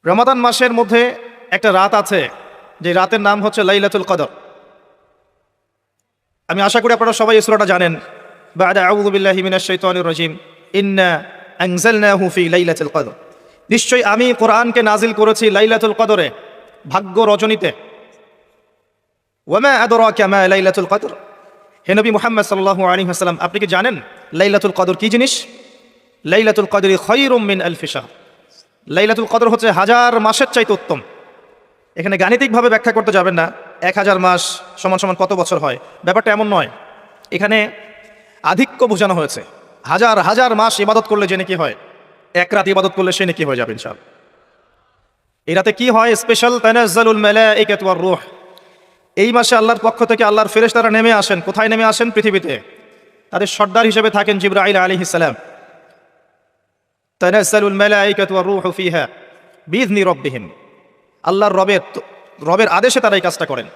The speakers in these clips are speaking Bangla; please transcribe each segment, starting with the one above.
রমাদান মাসের মধ্যে একটা রাত আছে, যে রাতের নাম হচ্ছে লাইলাতুল কদর। আমি আশা করি আপনারা সবাই এই সূরাটা জানেন। বা'দা আউযু বিল্লাহি মিনাশ শাইতানির রাজিম, ইন্না আনজালনাহু ফি লাইলাতুল কদর। নিশ্চয়ই আমি কোরআনকে নাজিল করেছি লাইলাতুল কদরে, ভাগ্য রজনীতে। ওয়া মা আদরাকা মা লাইলাতুল কদর। হে নবী মুহাম্মদ সাল্লাল্লাহু আলাইহি ওয়াসাল্লাম, আপনি কি জানেন লাইলাতুল কদর কি জিনিস? লাইলাতুল কদরি খায়রুম মিন আলফি শাহর। লাইলাতুল কদর হচ্ছে হাজার মাসের চাইতে উত্তম। এখানে গাণিতিকভাবে ব্যাখ্যা করতে যাবেন না 1000 মাস সমান সমান কত বছর হয়, ব্যাপারটা এমন নয়। এখানে আধিক্য বোঝানো হয়েছে। হাজার হাজার মাস ইবাদত করলে যে নাকি হয়, এক রাত ইবাদত করলে সে নাকি হয়ে যাবে ইনশাআল্লাহ। এই রাতে কি হয়? স্পেশাল তানাজ্জালুল মালাইকাতু ওয়ার রূহ। এই মাসে আল্লাহর পক্ষ থেকে আল্লাহর ফেরেশতারা নেমে আসেন। কোথায় নেমে আসেন? পৃথিবীতে। তাদের সর্দার হিসেবে থাকেন জিবরাইল আলাইহিস সালাম। তানাজ্জালুল মালাইকাতু ওয়ার রূহু ফিহা বিইذনি রাব্বিহিম। আল্লাহর রবের আদেশে তারা এই কাজটা করেন।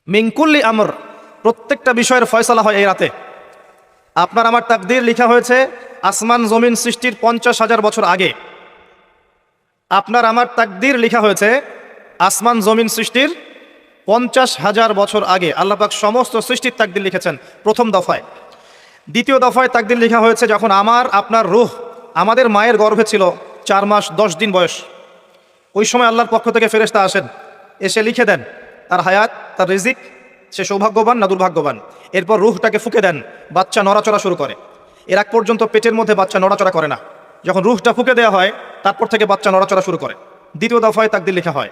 মিন কুল্লি আমর, প্রত্যেকটা বিষয়ের ফয়সালা হয় এই রাতে। আপনার আমার তাকদীর লেখা হয়েছে আসমান জমিন সৃষ্টির 50,000 বছর আগে। আপনার আমার তাকদীর লেখা হয়েছে আসমান জমিন সৃষ্টির 50,000 বছর আগে। আল্লাহ পাক সমস্ত সৃষ্টির তাকদীর লিখেছেন প্রথম দফায়। দ্বিতীয় দফায় তাকদীর লেখা হয়েছে যখন আমার আপনার রূহ আমাদের মায়ের গর্ভে ছিল 4 মাস 10 দিন বয়স। ওই সময় আল্লাহর পক্ষ থেকে ফেরেশতা আসেন, এসে লিখে দেন তার হায়াত, তার রিজিক, সে সৌভাগ্যবান না দুর্ভাগ্যবান। এরপর রূহটাকে ফুঁকে দেন, বাচ্চা নড়াচড়া শুরু করে। এর আগ পর্যন্ত পেটের মধ্যে বাচ্চা নড়াচড়া করে না। যখন রূহটা ফুঁকে দেওয়া হয় তারপর থেকে বাচ্চা নড়াচড়া শুরু করে। দ্বিতীয় দফায় তাকদীর লেখা হয়।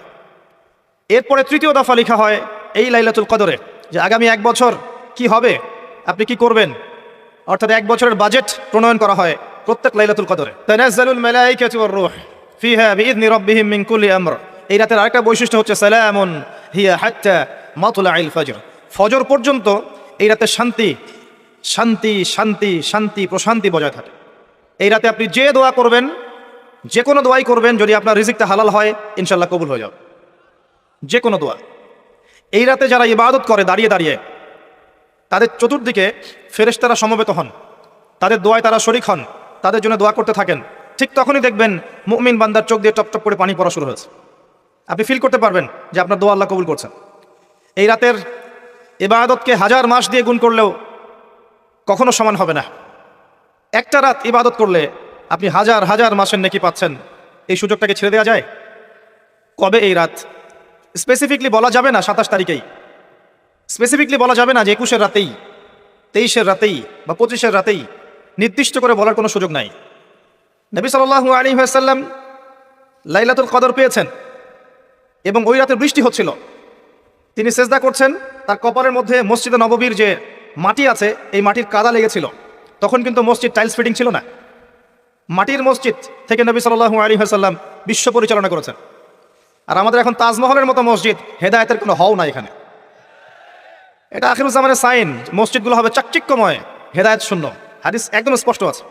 এরপরে তৃতীয় দফা লেখা হয় এই লাইলাতুল কদরে, যে আগামী 1 বছর কি হবে, আপনি কি করবেন, অর্থাৎ 1 বছরের বাজেট প্রণয়ন করা হয় প্রত্যেক লাইলাতুল কদরে। তানাজ্জালুল মালাইকাতু ওয়ার রূহ ফিহা বিইذনি রাব্বিহিম মিন কুল্লি আমর। এই রাতের আরেকটা বৈশিষ্ট্য হচ্ছে সালামুন হিয়া হাত্তা মাতলাইল ফজর। ফজর পর্যন্ত এই রাতে শান্তি শান্তি শান্তি শান্তি প্রশান্তি বজায় থাকে। এই রাতে আপনি যে দোয়া করবেন, যে কোনো দোয়াই করবেন, যদি আপনার রিজিকটা হালাল হয় ইনশাআল্লাহ কবুল হয়ে যাবে, যে কোনো দোয়া। এই রাতে যারা ইবাদত করে দাঁড়িয়ে দাঁড়িয়ে, তাদের চতুর্দিকে ফেরেশতারা সমবেত হন, তাদের দোয়ায় তারা শরীক হন, তাদের জন্য দোয়া করতে থাকেন। ঠিক তখনই দেখবেন মুমিন বান্দার চোখ দিয়ে টপটপ করে পানি পড়া শুরু হয়েছে। আপনি ফিল করতে পারবেন যে আপনার দোয়া আল্লাহ কবুল করছেন। এই রাতের ইবাদতকে 1000 মাস দিয়ে গুণ করলেও কখনো সমান হবে না। একটা রাত ইবাদত করলে আপনি হাজার হাজার মাসের নেকি পাচ্ছেন। এই সুযোগটাকে ছেড়ে দেওয়া যায়? কবে এই রাত স্পেসিফিকলি বলা যাবে না 27 তারিখেই, স্পেসিফিকলি বলা যাবে না যে 21-এর রাতেই, 23-এর রাতেই বা 25-এর রাতেই, নির্দিষ্ট করে বলার কোনো সুযোগ নাই। নবী সাল্লাল্লাহু আলাইহি ওয়াসাল্লাম লাইলাতুল কদর পেয়েছেন এবং ওই রাতে বৃষ্টি হচ্ছিল। তিনি সেজদা করছেন, তার কপালের মধ্যে মসজিদে নববীর যে মাটি আছে এই মাটির কাদা লেগেছিল। তখন কিন্তু মসজিদ টাইলস ফিটিং ছিল না। মাটির মসজিদ থেকে নবী সাল্লাল্লাহু আলাইহি ওয়াসাল্লাম বিশ্ব পরিচালনা করেছেন। আর আমাদের এখন তাজমহলের মতো মসজিদ, হেদায়েতের কোনো হও না এখানে। এটা আখিরুজ্জামানের সাইন, মসজিদগুলো হবে চাকচিক্যময়, হেদায়েত শূন্য। হাদিস একদম স্পষ্ট আছে,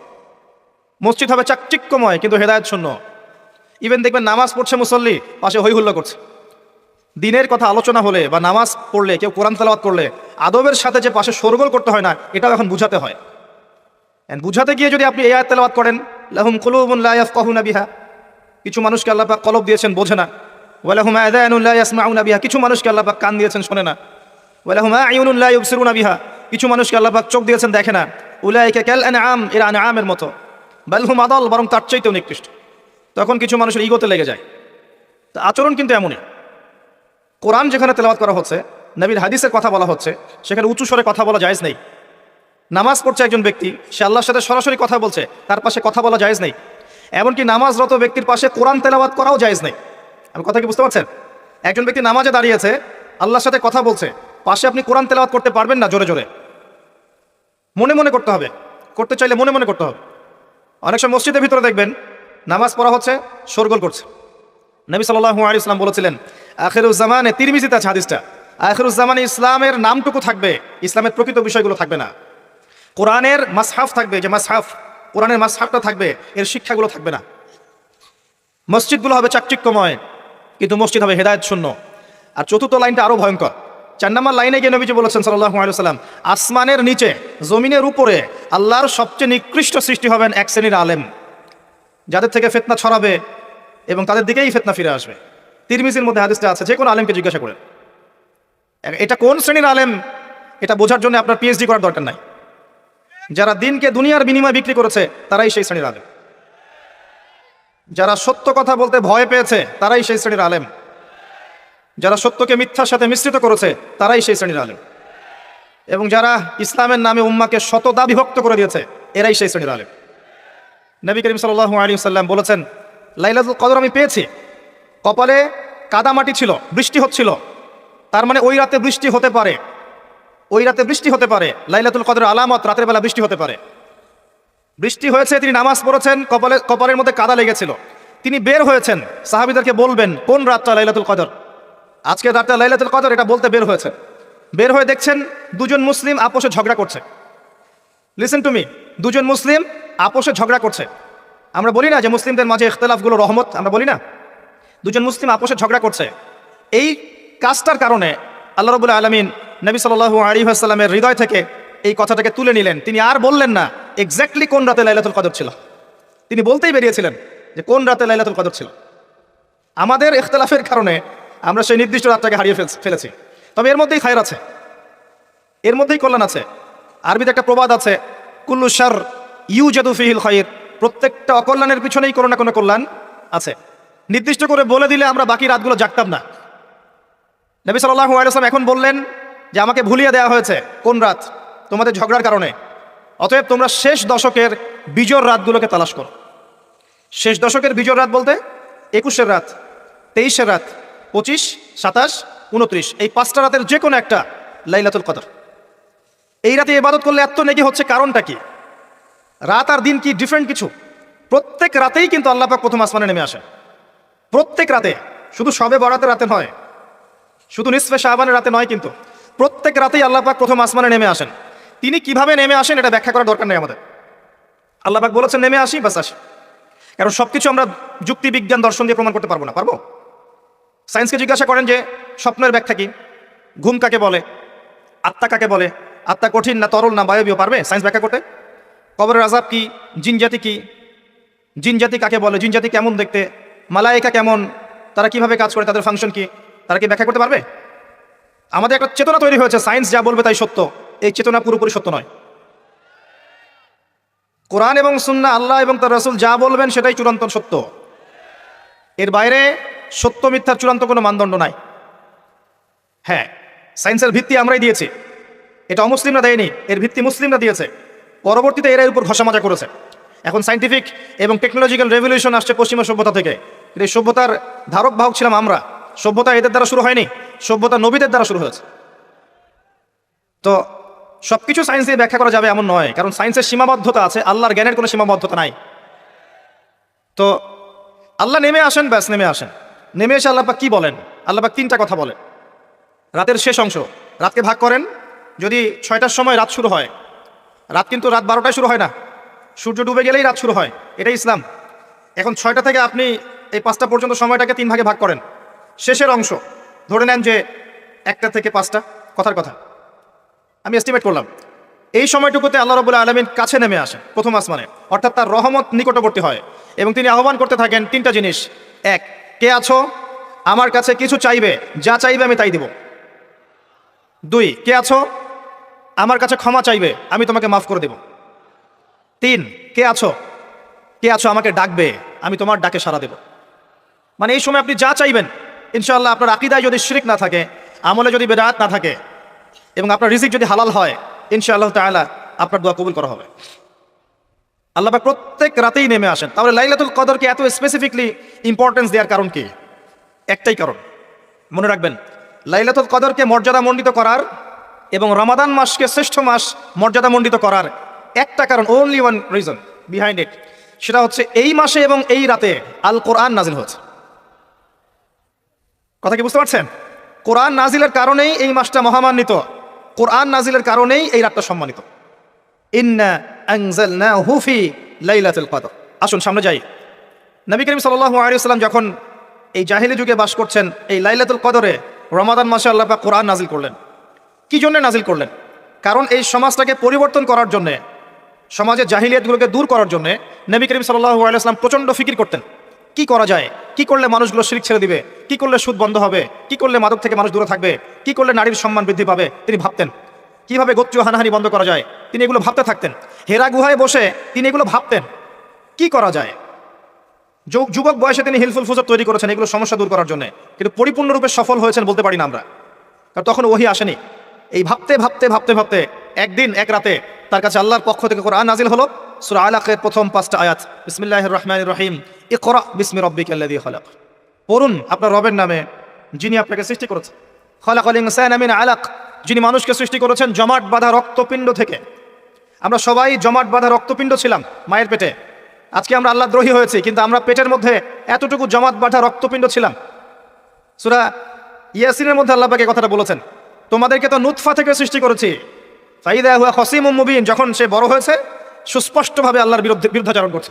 মসজিদ হবে চাকচিক্যময় কিন্তু হেদায়েত শূন্য। ইভেন দেখবেন নামাজ পড়ছে মুসল্লি, পাশে হই হুল্লা করছে। দিনের কথা আলোচনা হলে বা নামাজ পড়লে, কেউ কোরআন তেলাওয়াত করলে আদবের সাথে যে পাশে শোরগোল করতে হয় না, এটাও এখন বুঝাতে হয়। বুঝাতে গিয়ে যদি আপনি এই আয়াত তেলাওয়াত করেন, লাহুম কুলুবুন লা ইয়াফকাহুনা বিহা, কিছু মানুষকে আল্লাহ পাক কলব দিয়েছেন বোঝে না। ওয়া লাহুম আযানুন লা ইয়াসমাউনা বিহা, কিছু মানুষকে আল্লাহ পাক কান দিয়েছেন শোনে না। ওয়া লাহুম আ'য়ুনুন লা ইবসিরুনা বিহা, কিছু মানুষকে আল্লাহ পাক চোখ দিয়েছেন দেখে না। উলাইকা কাল আনআম, এরা আনআমের মতো। বাল হুম আদাল, বরং তার চাইতেও নিকৃষ্ট। তখন কিছু মানুষের ইগোতে লেগে যায়। তো আচরণ কিন্তু এমনই। কোরআন যেখানে তেলাওয়াত করা হচ্ছে, নবীর হাদিসের কথা বলা হচ্ছে, সেখানে উঁচু স্বরে কথা বলা জায়েজ নেই। নামাজ পড়ছে একজন ব্যক্তি, সে আল্লাহর সাথে সরাসরি কথা বলছে, তার পাশে কথা বলা জায়েজ নেই। এমনকি নামাজরত ব্যক্তির পাশে কোরআন তেলাওয়াত করাও জায়েজ নেই। আমি কথা কি বুঝতে পারছেন? একজন ব্যক্তি নামাজে দাঁড়িয়েছে, আল্লাহর সাথে কথা বলছে, পাশে আপনি কোরআন তেলাওয়াত করতে পারবেন না জোরে জোরে, মনে মনে করতে হবে। করতে চাইলে মনে মনে করতে হবে। অনেক সময় মসজিদের ভিতরে দেখবেন নামাজ পড়া হচ্ছে, শোরগোল করছে। নবী সাল্লাল্লাহু আলাইহি ওয়াসাল্লাম বলেছিলেন আখিরুজ্জামানে, তিরমিজিতে আছে হাদিসটা, আখিরুজ্জামানে ইসলামের নামটুকু থাকবে, ইসলামের প্রকৃত বিষয়গুলো থাকবে না। কোরআনের মাসহাফ থাকবে, যে মাসহাফ, কোরআনের মাসহাফটা থাকবে, এর শিক্ষাগুলো থাকবে না। মসজিদগুলো হবে চাকচিক্যময় কিন্তু মসজিদ হবে হেদায়েত শূন্য। আর চতুর্থ লাইনটা আরো ভয়ঙ্কর। 4 নম্বর লাইনে গিয়ে নবীজি বলেছেন সাল্লাল্লাহু আলাইহি ওয়াসাল্লাম, আসমানের নিচে জমিনের উপরে আল্লাহর সবচেয়ে নিকৃষ্ট সৃষ্টি হবেন এক শ্রেণীর আলেম, যাদের থেকে ফিতনা ছড়াবে, এবং তাদের দিকেই ফিতনা ফিরে আসবে। তিরমিজির মধ্যে হাদিসটা আছে, যে কোনো আলেমকে জিজ্ঞাসা করেন এটা কোন শ্রেণীর আলেম, এটা বোঝার জন্য আপনার পিএইচডি করার দরকার নাই। যারা দিনকে দুনিয়ার বিনিময়ে বিক্রি করেছে তারাই সেই শ্রেণীর আলেম। যারা সত্য কথা বলতে ভয় পেয়েছে তারাই সেই শ্রেণীর আলেম। যারা সত্যকে মিথ্যার সাথে মিশ্রিত করেছে তারাই সেই শ্রেণীর আলেম। এবং যারা ইসলামের নামে উম্মাকে শতদা বিভক্ত করে দিয়েছে এরাই সেই শ্রেণীর আলেম। নবী করিম সাল্লাল্লাহু আলাইহি ওয়াসাল্লাম বলেছেন, লাইলাতুল কদর আমি পেয়েছি, কপালে কাদামাটি ছিল, বৃষ্টি হচ্ছিল, তার মানে ওই রাতে বৃষ্টি হতে পারে, ওই রাতে বৃষ্টি হতে পারে। লাইলাতুল কদরের আলামত রাতের বেলা বৃষ্টি হতে পারে। বৃষ্টি হয়েছে, তিনি নামাজ পড়েছেন, কপালের মধ্যে কাদা লেগেছিল, তিনি বের হয়েছেন, সাহাবীদেরকে বলবেন কোন রাতটা লাইলাতুল কদর, আজকে রাতটা লাইলাতুল কদর, এটা বলতে বের হয়েছেন। বের হয়ে দেখছেন দুজন মুসলিম আপোষে ঝগড়া করছে। লিসেন টু মি, দুজন মুসলিম আপোষে ঝগড়া করছে। আমরা বলি না যে মুসলিমদের মাঝে ইখতিলাফগুলো রহমত, আমরা বলি না? দুজন মুসলিম আপোষে ঝগড়া করছে। এই কাজটার কারণে আল্লাহ রাব্বুল আলামিন নবী সাল্লাল্লাহু আলাইহি ওয়াসাল্লামের হৃদয় থেকে এই কথাটাকে তুলে নিলেন। তিনি আর বললেন না এক্স্যাক্টলি কোন রাতে লাইলাতুল কদর ছিল, তিনি বলতেই বেরিয়েছিলেন যে কোন রাতে লাইলাতুল কদর ছিল। আমাদের ইখতিলাফের কারণে আমরা সেই নির্দিষ্ট রাতটাকে হারিয়ে ফেলেছি। তবে এর মধ্যেই খায়র আছে, এর মধ্যেই কল্যাণ আছে। আরবিতে একটা প্রবাদ আছে, কুল্লু শার ইউজাদু ফিহিল খায়র, প্রত্যেকটা অকল্যাণের পিছনেই কোনো না কোনো কল্যাণ আছে। নির্দিষ্ট করে বলে দিলে আমরা বাকি রাতগুলো জাগতাম না। নবী সাল্লাল্লাহু আলাইহি ওয়াসাল্লাম এখন বললেন যে আমাকে ভুলিয়ে দেওয়া হয়েছে কোন রাত, তোমাদের ঝগড়ার কারণে, অতএব তোমরা শেষ দশকের বিজোড় রাতগুলোকে তালাশ করো। শেষ দশকের বিজোড় রাত বলতে 21-এর রাত, 23-এর রাত, 25, 27, 29, এই 5টা রাতের যে কোনো একটা লাইলাতুল কদর। এই রাতে ইবাদত করলে এত নেকি হচ্ছে, কারণটা কি? রাত আর দিন কি ডিফারেন্ট কিছু? প্রত্যেক রাতেই কিন্তু আল্লাহ পাক প্রথম আসমানে নেমে আসে, প্রত্যেক রাতে, শুধু শবে বরাতের রাতে নয়, শুধু নিসফে শাবানের রাতে নয়, কিন্তু প্রত্যেক রাতেই আল্লাহ পাক প্রথম আসমানে নেমে আসেন। তিনি কিভাবে নেমে আসেন এটা ব্যাখ্যা করার দরকার নেই আমাদের। আল্লাহ পাক বলেছেন নেমে আসি, বাস আসি। কারণ সবকিছু আমরা যুক্তি, বিজ্ঞান, দর্শন দিয়ে প্রমাণ করতে পারবো না। পারবো? সায়েন্সকে জিজ্ঞাসা করেন যে স্বপ্নের ব্যাখ্যা কি, ঘুম কাকে বলে, আত্মা কাকে বলে, আত্মা কঠিন না তরল না বায়বীয়, পারবে সায়েন্স ব্যাখ্যা করতে? কবরের আযাব কি, জিন জাতি কি, জিন জাতি কাকে বলে, জিন জাতি কেমন দেখতে, মালায়েকা কেমন, তারা কিভাবে কাজ করে, তাদের ফাংশন কি, তারা কি ব্যাখ্যা করতে পারবে? আমাদের একটা চেতনা তৈরি হয়েছে, সায়েন্স যা বলবে তাই সত্য। এই চেতনা পুরোপুরি সত্য নয়। কোরআন এবং সুন্নাহ, আল্লাহ এবং তার রাসূল যা বলবেন সেটাই চূড়ান্ত সত্য। এর বাইরে সত্য মিথ্যার চূড়ান্ত কোনো মানদণ্ড নাই। হ্যাঁ, সায়েন্সের ভিত্তি আমরাই দিয়েছি, এটা অমুসলিমরা দেয়নি, এর ভিত্তি মুসলিমরা দিয়েছে। পরবর্তীতে এরা এর উপর ঘষা মাজা করেছে। এখন সায়েন্টিফিক এবং টেকনোলজিক্যাল রেভলিউশন আসছে পশ্চিমা সভ্যতা থেকে। এই সভ্যতার ধারক বাহক ছিলাম আমরা। সভ্যতা এদের দ্বারা শুরু হয়নি, সভ্যতা নবীদের দ্বারা শুরু হয়েছে। তো সবকিছু সায়েন্স দিয়ে ব্যাখ্যা করা যাবে এমন নয়, কারণ সায়েন্সের সীমাবদ্ধতা আছে, আল্লাহর জ্ঞানের কোনো সীমাবদ্ধতা নাই। তো আল্লাহ নেমে আসেন, ব্যাস নেমে আসেন। নেমে এসে আল্লাহ পাক কি বলেন? আল্লাহ পাক 3টা কথা বলেন। রাতের শেষ অংশ, রাতকে ভাগ করেন। যদি 6টার সময় রাত শুরু হয়, রাত কিন্তু রাত 12টায় শুরু হয় না, সূর্য ডুবে গেলেই রাত শুরু হয়, এটাই ইসলাম। এখন 6টা থেকে আপনি এই 5টা পর্যন্ত সময়টাকে 3 ভাগে ভাগ করেন। শেষের অংশ ধরে নেন যে 1টা থেকে 5টা, কথার কথা আমি এস্টিমেট করলাম, এই সময়টুকুতে আল্লাহ রাব্বুল আলামিন কাছে নেমে আসেন প্রথম আসমানে, অর্থাৎ তার রহমত নিকটবর্তী হয় এবং তিনি আহ্বান করতে থাকেন 3টা জিনিস। 1, কে আছো? আমার কাছে কিছু চাইবে, যা চাইবে আমি তাই দিব। 2, কে আছো? আমার কাছে ক্ষমা চাইবে, আমি তোমাকে মাফ করে দেব। 3, কে আছো? কে আছো? আমাকে ডাকবে, আমি তোমার ডাকে সাড়া দেব। মানে এই সময় আপনি যা চাইবেন ইনশাআল্লাহ, আপনার আকীদায় যদি শিরক না থাকে, আমলে যদি বেদাত না থাকে এবং আপনার রিজিক যদি হালাল হয়, ইনশাআল্লাহ তাআলা আপনার দোয়া কবুল করা হবে। আল্লাহ পাক প্রত্যেক রাতেই নেমে আসেন। তাহলে লাইলাতুল কদরকে এত স্পেসিফিকলি ইম্পর্টেন্স দেওয়ার কারণ কি? একটাই কারণ, মনে রাখবেন, লাইলাতুল কদরকে মর্যাদামণ্ডিত করার এবং রমাদান মাসকে শ্রেষ্ঠ মাস মর্যাদামণ্ডিত করার একটা কারণ, only one reason behind it, সেটা হচ্ছে এই মাসে এবং এই রাতে আল কোরআন নাজিল হয়েছে। কথা কি বুঝতে পারছেন? কোরআন নাজিলের কারণেই এই মাসটা মহামান্বিত, কোরআন নাজিলের কারণেই এই রাতটা সম্মানিত। ইন্না আনজালনাহু ফি লাইলাতুল কদর। আসুন সামনে যাই। নবী করিম সাল্লাল্লাহু আলাইহি ওয়াসাল্লাম যখন এই জাহিলি যুগে বাস করছেন, এই লাইলাতুল কদরে রমাদান মাসে আল্লাহ পাক কোরআন নাজিল করলেন। কি জন্য নাজিল করলেন? কারণ এই সমাজটাকে পরিবর্তন করার জন্যে, সমাজের জাহিলিয়াতগুলোকে দূর করার জন্যে নবী করিম সাল্লাল্লাহু আলাইহি ওয়াসাল্লাম প্রচণ্ড ফিকির করতেন, কি করা যায়, কি করলে মানুষগুলো শিরক ছেড়ে দিবে, কি করলে সুদ বন্ধ হবে, কি করলে মাদক থেকে মানুষ দূরে থাকবে, কি করলে নারীর সম্মান বৃদ্ধি পাবে, তিনি ভাবতেন। কিভাবে গোত্রীয় হানাহানি বন্ধ করা যায়, তিনি এগুলো ভাবতে থাকতেন। হেরা গুহায় বসে তিনি এগুলো ভাবতেন, কি করা যায়। যুবক বয়সে তিনি হিলফুল ফুজর তৈরি করেছেন এগুলো সমস্যা দূর করার জন্য, কিন্তু পরিপূর্ণরূপে সফল হয়েছেন বলতে পারি না আমরা, কারণ তখন ওহী আসেনি। এই ভাবতে ভাবতে ভাবতে ভাবতে একদিন এক রাতে তার কাছে আল্লাহর পক্ষ থেকে কোরআন নাজিল হলো। সূরা আলাকের প্রথম 5টা আয়াত, বিসমিল্লাহির রহমানির রহিম, ইকরা বিসমি রাব্বিকাল্লাযী খালাক। পড়ুন আপনার রবের নামে যিনি আপনাকে সৃষ্টি করেছেন। খালাকাল ইনসানা মিন আলাক, যিনি মানুষকে সৃষ্টি করেছেন জমাট বাঁধা রক্তপিণ্ড থেকে। আমরা সবাই জমাট বাঁধা রক্তপিণ্ড ছিলাম মায়ের পেটে। আজকে আমরা আল্লাহ দ্রোহী হয়েছি, কিন্তু আমরা পেটের মধ্যে এতটুকু জমাট বাঁধা রক্তপিণ্ড ছিলাম। সূরা ইয়াসিনের মধ্যে আল্লাহ পাক এই কথাটা বলেছেন, তোমাদেরকে তো নুতফা থেকে সৃষ্টি করেছি, ফাইদা হুয়া খসিমুম মুবিন, যখন সে বড় হয়েছে সুস্পষ্টভাবে আল্লাহর বিরুদ্ধাচরণ করছে।